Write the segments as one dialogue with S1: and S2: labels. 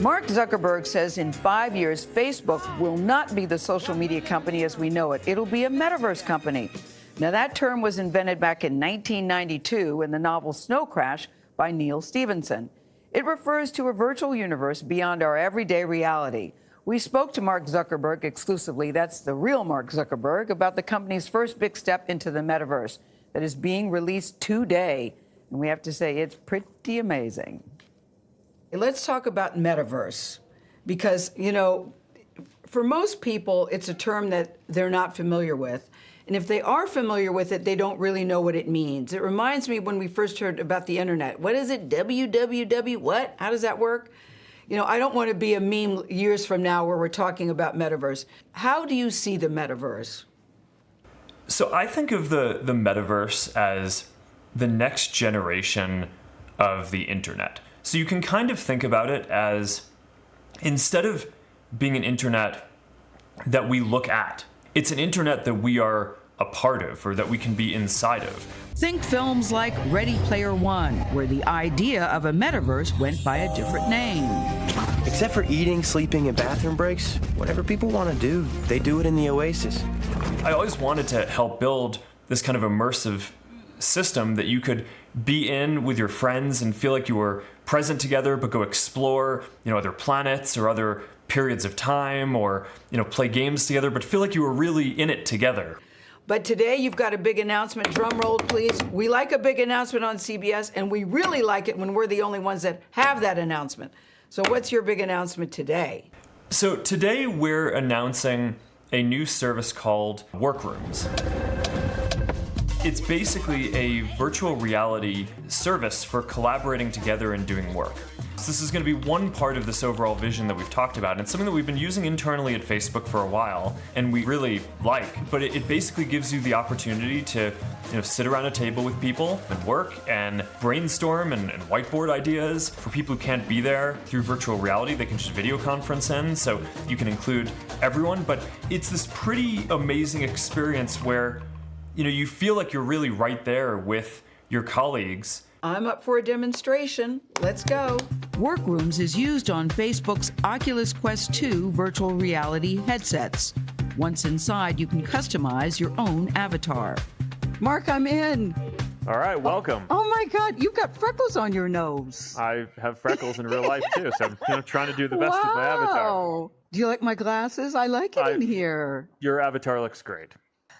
S1: Mark Zuckerberg says in 5 years, Facebook will not be the social media company as we know it. It'll be a metaverse company. Now, that term was invented back in 1992 in the novel Snow Crash by Neil Stephenson. It refers to a virtual universe beyond our everyday reality. We spoke to Mark Zuckerberg exclusively, that's the real Mark Zuckerberg, about the company's first big step into the metaverse that is being released today. And we have to say, it's pretty amazing. Let's talk about metaverse, because, you know, for most people, it's a term that they're not familiar with. And if they are familiar with it, they don't really know what it means. It reminds me when we first heard about the internet. What is it? www what? How does that work? You know, I don't want to be a meme years from now where we're talking about metaverse. How do you see the metaverse?
S2: So I think of the metaverse as the next generation of the internet. So you can kind of think about it as, instead of being an internet that we look at, it's an internet that we are a part of, or that we can be inside of.
S1: Think films like Ready Player One, where the idea of a metaverse went by a different name.
S3: Except for eating, sleeping, and bathroom breaks, whatever people want to do, they do it in the Oasis.
S2: I always wanted to help build this kind of immersive system that you could be in with your friends and feel like you were present together, but go explore, you know, other planets or other periods of time, or, you know, play games together, but feel like you were really in it together.
S1: But today you've got a big announcement. Drum roll, please. We like a big announcement on CBS, and we really like it when we're the only ones that have that announcement. So what's your big announcement today?
S2: So today we're announcing a new service called Workrooms. It's basically a virtual reality service for collaborating together and doing work. So this is going to be one part of this overall vision that we've talked about, and it's something that we've been using internally at Facebook for a while, and we really like. But it basically gives you the opportunity to, you know, sit around a table with people and work and brainstorm and whiteboard ideas. For people who can't be there through virtual reality, they can just video conference in, so you can include everyone. But it's this pretty amazing experience where, you know, you feel like you're really right there with your colleagues.
S1: I'm up for a demonstration. Let's go. Workrooms is used on Facebook's Oculus Quest 2 virtual reality headsets. Once inside, you can customize your own avatar. Mark, I'm in.
S4: All right, welcome.
S1: Oh my God, you've got freckles on your nose.
S4: I have freckles in real life too, so I'm, you know, trying to do the best with my avatar.
S1: Do you like my glasses? I like it in here.
S4: Your avatar looks great.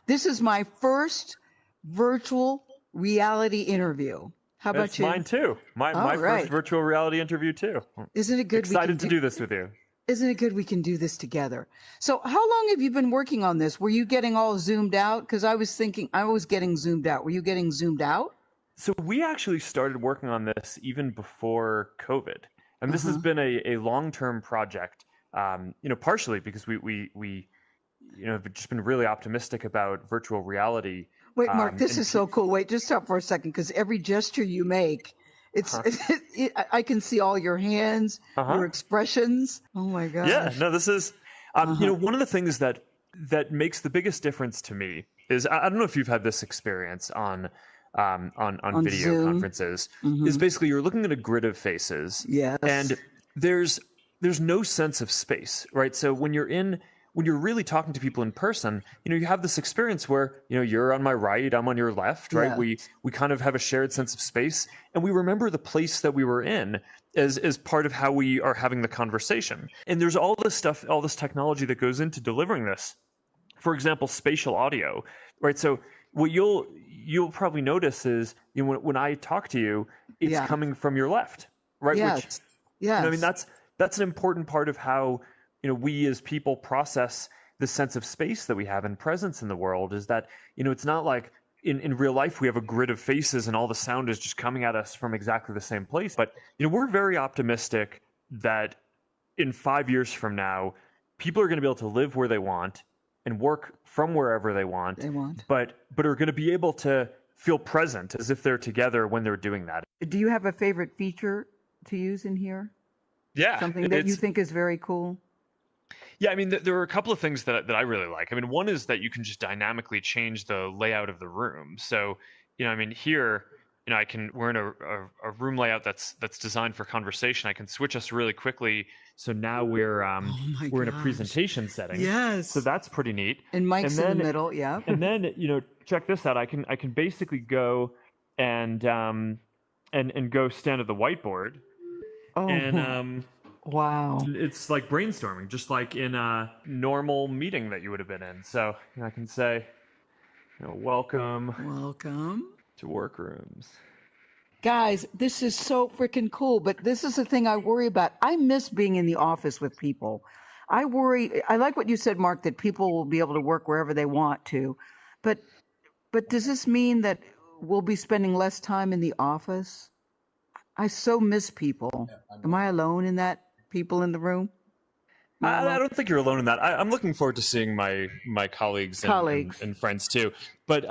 S1: This is my first virtual reality interview. How about
S4: It's
S1: you?
S4: mine too. My first virtual reality interview too.
S1: Isn't it good?
S4: Excited to do this with you.
S1: Isn't it good we can do this together? So how long have you been working on this? Were you getting all zoomed out? Because I was thinking I was getting zoomed out. Were you getting zoomed out?
S4: So we actually started working on this even before COVID. And this has been a long-term project, you know, partially because we you know, have just been really optimistic about virtual reality.
S1: Wait, Mark, this is so cool. Wait, just stop for a second, because every gesture you make, I can see all your hands, your expressions. Oh my gosh.
S4: Yeah, no, this is, you know, one of the things that makes the biggest difference to me is, I don't know if you've had this experience on video
S1: Zoom
S4: conferences, is basically you're looking at a grid of faces.
S1: Yes.
S4: And there's no sense of space, right? So when you're really talking to people in person, you know, you have this experience where, you know, you're on my right, I'm on your left, right? Yeah. We kind of have a shared sense of space, and we remember the place that we were in as part of how we are having the conversation. And there's all this stuff, all this technology that goes into delivering this. For example, spatial audio, right? So what you'll probably notice is, you know, when I talk to you, it's coming from your left, right?
S1: Yes.
S4: You know, I mean, that's an important part of how, you know, we as people process the sense of space that we have and presence in the world, is that, you know, it's not like in real life we have a grid of faces and all the sound is just coming at us from exactly the same place. But, you know, we're very optimistic that in 5 years from now, people are going to be able to live where they want and work from wherever they want. But are going to be able to feel present as if they're together when they're doing that.
S1: Do you have a favorite feature to use in here?
S4: Yeah.
S1: Something that you think is very cool?
S4: Yeah, I mean, there are a couple of things that I really like. I mean, one is that you can just dynamically change the layout of the room. So, you know, I mean, here, we're in a room layout that's designed for conversation. I can switch us really quickly. So now we're in a presentation setting.
S1: Yes.
S4: So that's pretty neat.
S1: And Mike's in the middle, yeah.
S4: And then, check this out. I can basically go and go stand at the whiteboard.
S1: Oh.
S4: And
S1: wow.
S4: it's like brainstorming, just like in a normal meeting that you would have been in. So I can say, welcome to Workrooms.
S1: Guys, this is so freaking cool, but this is the thing I worry about. I miss being in the office with people. I like what you said, Mark, that people will be able to work wherever they want to. But does this mean that we'll be spending less time in the office? I so miss people. Am I alone in that, people in the room?
S4: I don't think you're alone in that. I'm looking forward to seeing my colleagues and friends too. But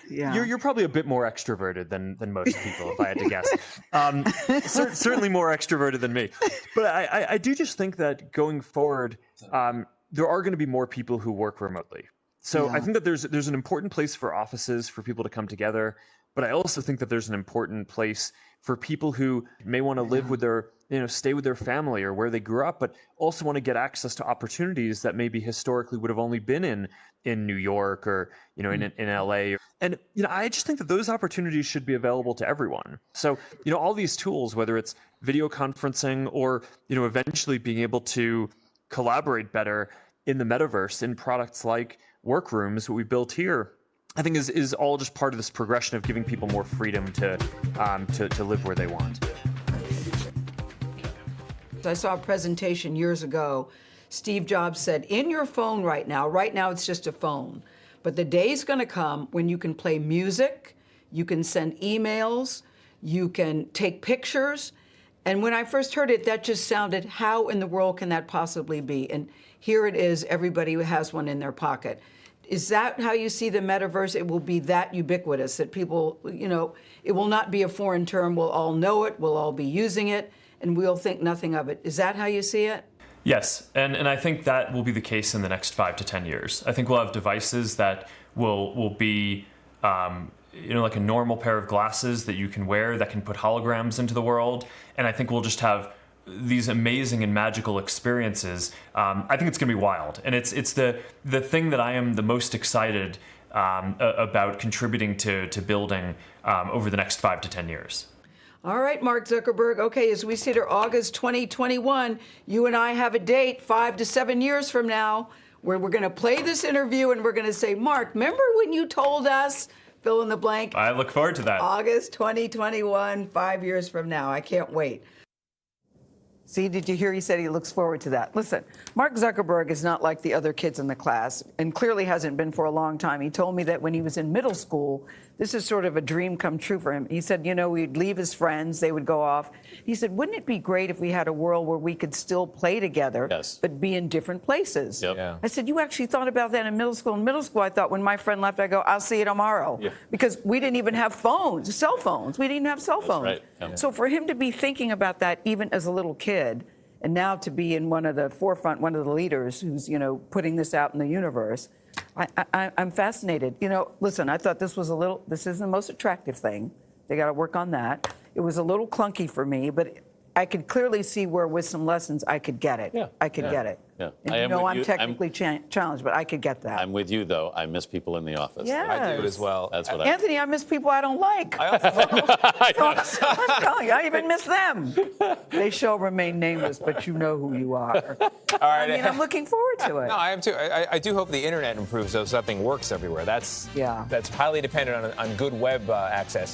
S4: yeah, you're probably a bit more extroverted than most people, if I had to guess. Certainly more extroverted than me. But I do just think that going forward, there are going to be more people who work remotely. So I think that there's an important place for offices for people to come together. But I also think that there's an important place for people who may want to live with their, stay with their family or where they grew up, but also want to get access to opportunities that maybe historically would have only been in New York or, in LA. And, I just think that those opportunities should be available to everyone. So, all these tools, whether it's video conferencing or, eventually being able to collaborate better in the metaverse in products like Workrooms, what we built here, I think is all just part of this progression of giving people more freedom to live where they want.
S1: I saw a presentation years ago. Steve Jobs said, in your phone right now it's just a phone, but the day's going to come when you can play music, you can send emails, you can take pictures. And when I first heard it, that just sounded, how in the world can that possibly be? And here it is, everybody has one in their pocket. Is that how you see the metaverse? It will be that ubiquitous that people, it will not be a foreign term. We'll all know it. We'll all be using it, and we'll think nothing of it. Is that how you see it?
S2: Yes, and I think that will be the case in the next 5 to 10 years. I think we'll have devices that will be, like a normal pair of glasses that you can wear that can put holograms into the world. And I think we'll just have these amazing and magical experiences. I think it's going to be wild, and it's the thing that I am the most excited about contributing to building over the next 5 to 10 years.
S1: All right, Mark Zuckerberg. Okay, as we sit here, August 2021, you and I have a date 5 to 7 years from now where we're going to play this interview and we're going to say, Mark, remember when you told us, fill in the blank?
S2: I look forward to that.
S1: August 2021, 5 years from now. I can't wait. See, did you hear he said he looks forward to that? Listen, Mark Zuckerberg is not like the other kids in the class, and clearly hasn't been for a long time. He told me that when he was in middle school, this is sort of a dream come true for him. He said, we'd leave his friends, they would go off. He said, wouldn't it be great if we had a world where we could still play together, but be in different places?
S5: Yep. Yeah.
S1: I said, you actually thought about that in middle school? In middle school, I thought when my friend left, I go, I'll see you tomorrow. Yeah. Because we didn't even have phones, cell phones. We didn't even have cell phones.
S5: Right. Yeah.
S1: So for him to be thinking about that even as a little kid, and now to be in one of the forefront, one of the leaders who's, putting this out in the universe, I'm fascinated. Listen, I thought this isn't the most attractive thing. They got to work on that. It was a little clunky for me, but I could clearly see where with some lessons I could get it.
S5: Yeah.
S1: I could get it.
S5: Yeah.
S1: And I'm technically challenged, but I could get that.
S5: I'm with you, though. I miss people in the office.
S1: Yes.
S6: I do as well.
S5: That's what
S1: Anthony, I miss people I don't like.
S5: I
S1: I'm telling you, I even miss them. They shall remain nameless, but you know who you are.
S6: All right.
S1: I'm looking forward to it.
S6: No, I am too. I do hope the internet improves so something works everywhere. That's highly dependent on good web access.